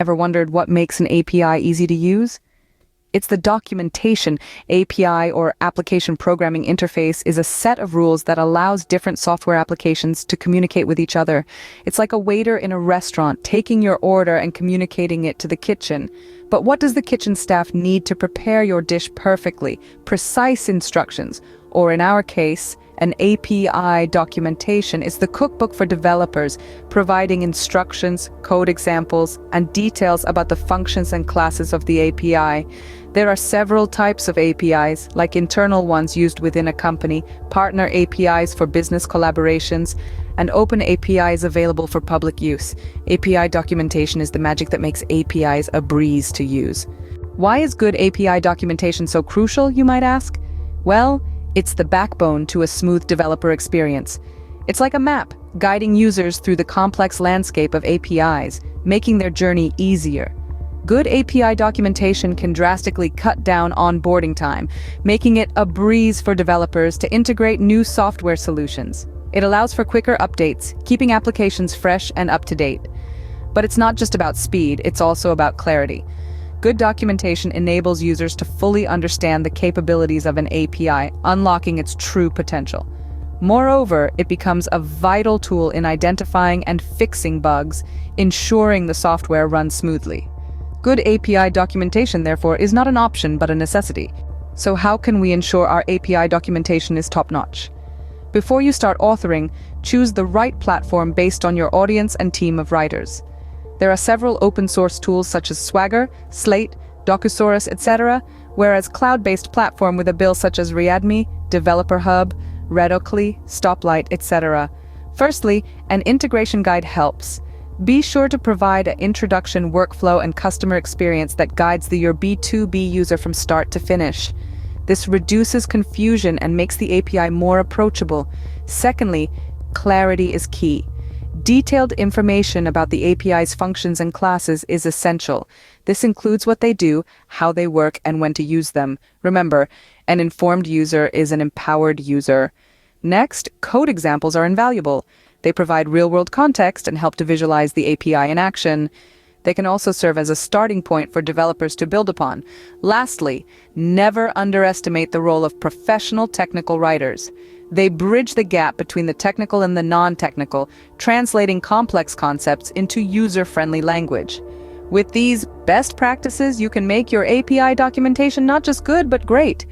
Ever wondered what makes an API easy to use? It's the documentation. API, or Application Programming Interface, is a set of rules that allows different software applications to communicate with each other. It's like a waiter in a restaurant taking your order and communicating it to the kitchen. But what does the kitchen staff need to prepare your dish perfectly? Precise instructions, or in our case, an API documentation is the cookbook for developers, providing instructions, code examples, and details about the functions and classes of the API. There are several types of APIs, like internal ones used within a company, partner APIs for business collaborations, and open APIs available for public use. API documentation is the magic that makes APIs a breeze to use. Why is good API documentation so crucial, you might ask? Well, it's the backbone to a smooth developer experience. It's like a map, guiding users through the complex landscape of APIs, making their journey easier. Good API documentation can drastically cut down onboarding time, making it a breeze for developers to integrate new software solutions. It allows for quicker updates, keeping applications fresh and up to date. But it's not just about speed, it's also about clarity. Good documentation enables users to fully understand the capabilities of an API, unlocking its true potential. Moreover, it becomes a vital tool in identifying and fixing bugs, ensuring the software runs smoothly. Good API documentation, therefore, is not an option but a necessity. So how can we ensure our API documentation is top-notch? Before you start authoring, choose the right platform based on your audience and team of writers. There are several open-source tools such as Swagger, Slate, Docusaurus, etc., whereas cloud-based platform with a bill such as Readme, Developer Hub, Redocly, Stoplight, etc. Firstly, an integration guide helps. Be sure to provide an introduction, workflow, and customer experience that guides your B2B user from start to finish. This reduces confusion and makes the API more approachable. Secondly, clarity is key. Detailed information about the API's functions and classes is essential. This includes what they do, how they work, and when to use them. Remember, an informed user is an empowered user. Next, code examples are invaluable. They provide real-world context and help to visualize the API in action. They can also serve as a starting point for developers to build upon. Lastly, never underestimate the role of professional technical writers. They bridge the gap between the technical and the non-technical, translating complex concepts into user-friendly language. With these best practices, you can make your API documentation not just good, but great.